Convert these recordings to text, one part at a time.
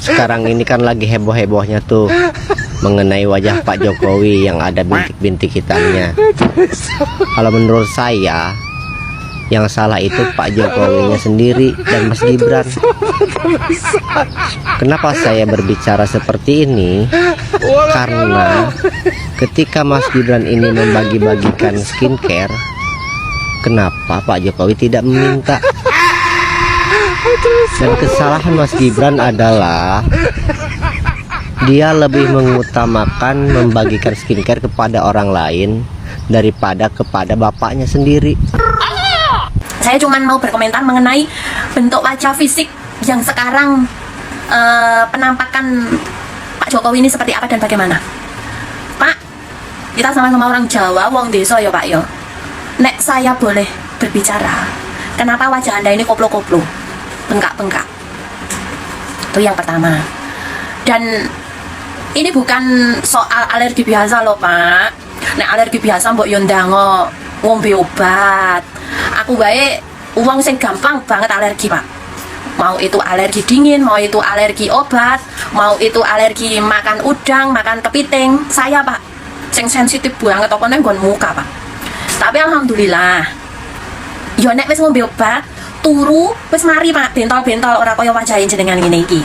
Sekarang ini kan lagi heboh-hebohnya tuh mengenai wajah Pak Jokowi yang ada bintik-bintik hitamnya. Kalau menurut saya, yang salah itu Pak Jokowinya sendiri dan Mas Gibran. Kenapa saya berbicara seperti ini? Karena ketika Mas Gibran ini membagi-bagikan skincare, kenapa Pak Jokowi tidak meminta? Dan kesalahan Mas Gibran adalah dia lebih mengutamakan membagikan skincare kepada orang lain daripada kepada bapaknya sendiri. Saya cuma mau berkomentar mengenai bentuk wajah fisik yang sekarang, penampakan Pak Jokowi ini seperti apa dan bagaimana. Pak, kita sama-sama orang Jawa, wong desa ya Pak ya. Nek saya boleh berbicara, kenapa wajah Anda ini koplo-koplo, bengkak-bengkak? Itu yang pertama. Dan ini bukan soal alergi biasa loh Pak. Nek alergi biasa mbok yo ndango ngombe obat. Aku bae uang sing gampang banget alergi Pak. Mau itu alergi dingin, mau itu alergi obat, mau itu alergi makan udang, makan kepiting. Saya Pak, sing sensitif banget apa neng nggon muka Pak. Tapi alhamdulillah, yo nek wis ngombe obat, turu wis mari Pak, bentol-bentol ora kaya wajahe jenengan ngene iki.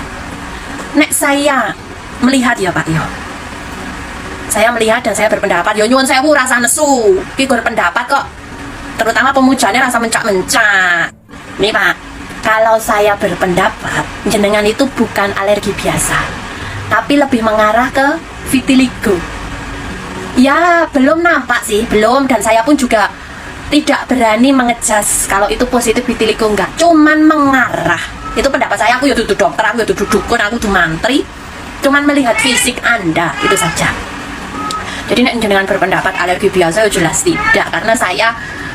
Nek saya melihat ya Pak ya, saya melihat dan saya berpendapat, yo nyuwun sewu rasa nesu, iki berpendapat kok, terutama pemujanya rasa mencak-mencak. Nih Pak, kalau saya berpendapat jenengan itu bukan alergi biasa, tapi lebih mengarah ke vitiligo. Ya belum nampak sih, belum, dan saya pun juga tidak berani mengejas kalau itu positif vitiligo enggak, cuman mengarah. Itu pendapat saya, aku ya duduk dokter, aku ya duduk dukun, aku duduk mantri, cuman melihat fisik Anda, itu saja. Jadi nek jenengan berpendapat alergi biasa ya jelas tidak, karena saya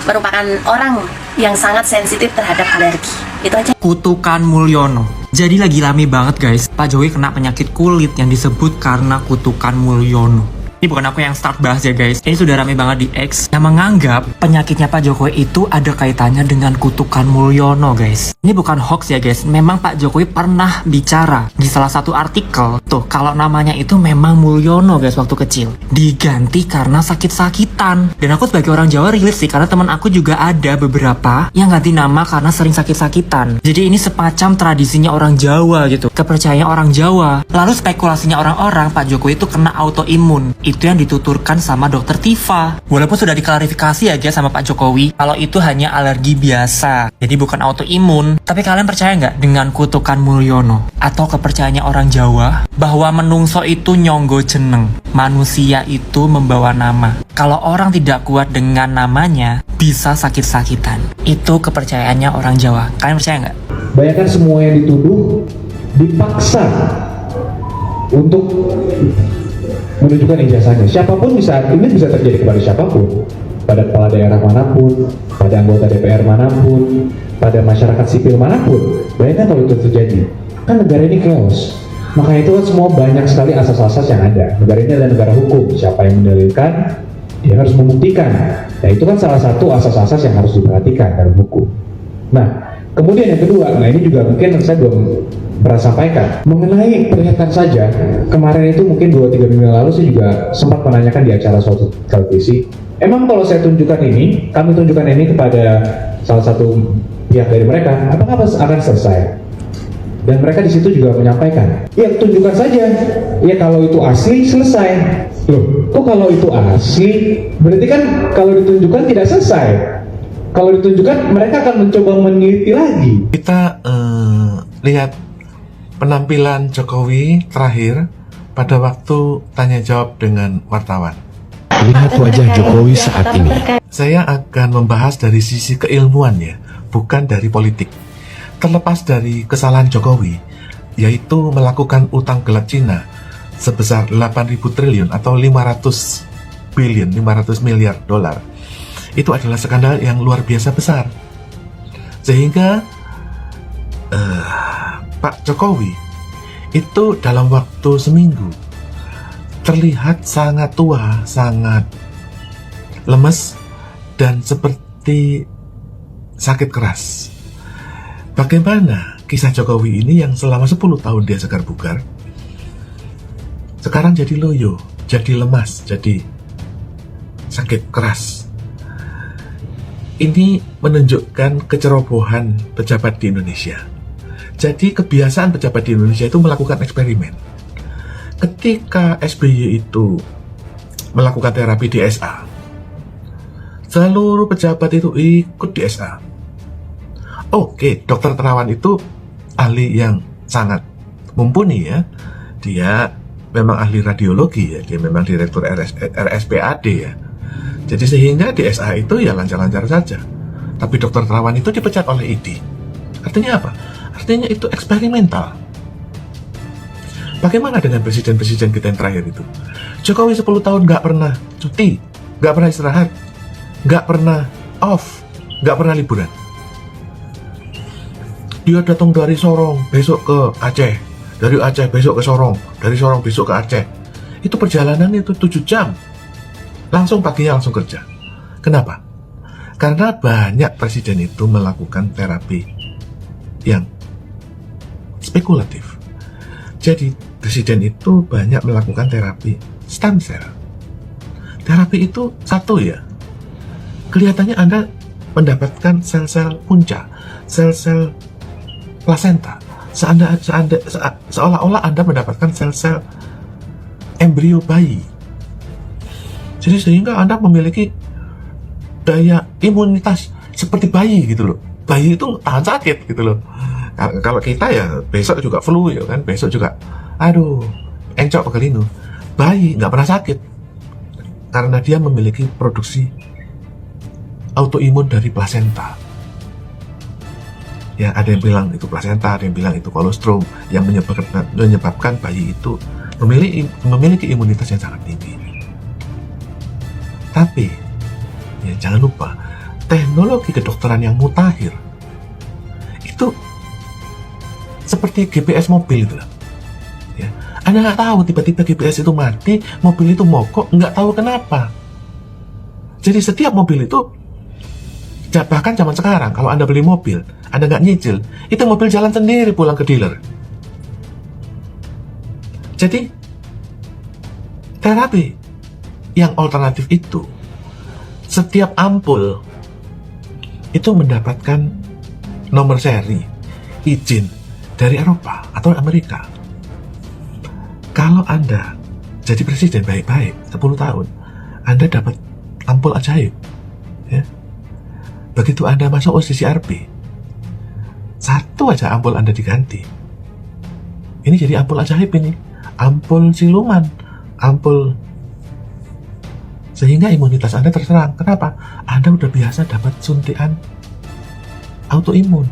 merupakan orang yang sangat sensitif terhadap alergi. Itu aja. Kutukan Mulyono. Jadi lagi rame banget guys, Pak Jokowi kena penyakit kulit yang disebut karena kutukan Mulyono. Ini bukan aku yang start bahas ya guys, ini sudah rame banget di X yang menganggap penyakitnya Pak Jokowi itu ada kaitannya dengan kutukan Mulyono guys. Ini bukan hoax ya guys, memang Pak Jokowi pernah bicara di salah satu artikel tuh kalau namanya itu memang Mulyono guys waktu kecil, diganti karena sakit-sakitan. Dan aku sebagai orang Jawa relate sih, karena teman aku juga ada beberapa yang ganti nama karena sering sakit-sakitan. Jadi ini semacam tradisinya orang Jawa gitu, kepercayaan orang Jawa. Lalu spekulasinya orang-orang Pak Jokowi itu kena autoimun, itu yang dituturkan sama dokter Tifa. Walaupun sudah diklarifikasi ya guys sama Pak Jokowi kalau itu hanya alergi biasa, jadi bukan autoimun. Tapi kalian percaya nggak dengan kutukan Mulyono atau kepercayaannya orang Jawa bahwa menungso itu nyonggo jeneng, manusia itu membawa nama, kalau orang tidak kuat dengan namanya bisa sakit-sakitan. Itu kepercayaannya orang Jawa. Kalian percaya nggak? Bayangkan semua yang dituduh dipaksa untuk menunjukkan ijazahnya. Siapapun ini bisa terjadi kepada siapapun, pada kepala daerah manapun, pada anggota DPR manapun, pada masyarakat sipil manapun. Bayangkan kalau itu terjadi, kan negara ini chaos. Makanya itu kan semua banyak sekali asas-asas yang ada. Negara ini adalah negara hukum. Siapa yang mendalilkan, dia harus membuktikan. Nah itu kan salah satu asas-asas yang harus diperhatikan dalam hukum. Nah kemudian yang kedua, nah ini juga mungkin saya belum pernah sampaikan mengenai perlihatkan saja. Kemarin itu mungkin 2-3 minggu lalu saya juga sempat menanyakan di acara suatu televisi, emang kalau saya tunjukkan ini, kami tunjukkan ini kepada salah satu pihak dari mereka, apakah akan selesai? Dan mereka di situ juga menyampaikan, ya tunjukkan saja, ya kalau itu asli selesai. Loh, kok kalau itu asli? Berarti kan kalau ditunjukkan tidak selesai. Kalau ditunjukkan mereka akan mencoba meneliti lagi. Kita lihat penampilan Jokowi terakhir pada waktu tanya jawab dengan wartawan. Lihat wajah Jokowi saat ini. Saya akan membahas dari sisi keilmuan ya, bukan dari politik. Terlepas dari kesalahan Jokowi, yaitu melakukan utang gelap Cina sebesar 8.000 triliun atau 500 miliar dolar. Itu adalah skandal yang luar biasa besar. Sehingga Pak Jokowi itu dalam waktu seminggu terlihat sangat tua, sangat lemes, dan seperti sakit keras. Bagaimana kisah Jokowi ini yang selama 10 tahun dia segar bugar, sekarang jadi loyo, jadi lemas, jadi sakit keras. Ini menunjukkan kecerobohan pejabat di Indonesia. Jadi kebiasaan pejabat di Indonesia itu melakukan eksperimen. Ketika SBY itu melakukan terapi di SA, seluruh pejabat itu ikut di SA. Oke, Dr. Terawan itu ahli yang sangat mumpuni ya. Dia memang ahli radiologi ya, dia memang direktur RSPAD ya. Jadi sehingga di SA itu ya lancar-lancar saja. Tapi Dr. Terawan itu dipecat oleh ID. Artinya apa? Artinya itu eksperimental. Bagaimana dengan presiden-presiden kita yang terakhir itu? Jokowi 10 tahun nggak pernah cuti, nggak pernah istirahat, nggak pernah off, nggak pernah liburan. Dia datang dari Sorong besok ke Aceh, dari Aceh besok ke Sorong, dari Sorong besok ke Aceh. Itu perjalanan itu 7 jam. Langsung paginya langsung kerja. Kenapa? Karena banyak presiden itu melakukan terapi yang spekulatif. Jadi presiden itu banyak melakukan terapi stem cell. Terapi itu satu ya, kelihatannya Anda mendapatkan sel-sel punca, sel-sel plasenta, seolah-olah Anda mendapatkan sel-sel embrio bayi. Jadi sehingga Anda memiliki daya imunitas seperti bayi gitu loh. Bayi itu tahan sakit gitu loh. Kalau kita ya besok juga flu ya kan, besok juga aduh encok pegelinu. Bayi nggak pernah sakit karena dia memiliki produksi autoimun dari plasenta. Ya, ada yang bilang itu plasenta, ada yang bilang itu kolostrum yang menyebabkan bayi itu memiliki imunitas yang sangat tinggi. Tapi ya jangan lupa, teknologi kedokteran yang mutakhir itu seperti GPS mobil itu lah. Ya, Anda nggak tahu tiba-tiba GPS itu mati, mobil itu mogok, nggak tahu kenapa. Jadi setiap mobil itu, bahkan zaman sekarang kalau Anda beli mobil, Anda nggak nyicil, itu mobil jalan sendiri pulang ke dealer. Jadi terapi yang alternatif itu, setiap ampul itu mendapatkan nomor seri izin dari Eropa atau Amerika. Kalau Anda jadi presiden baik-baik 10 tahun, Anda dapat ampul ajaib ya. Begitu Anda masuk OCCRP, satu aja ampul Anda diganti, ini jadi ampul ajaib ini, ampul siluman, ampul, sehingga imunitas Anda terserang. Kenapa? Anda udah biasa dapat suntikan autoimun,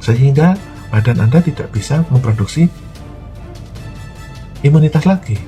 sehingga badan Anda tidak bisa memproduksi imunitas lagi.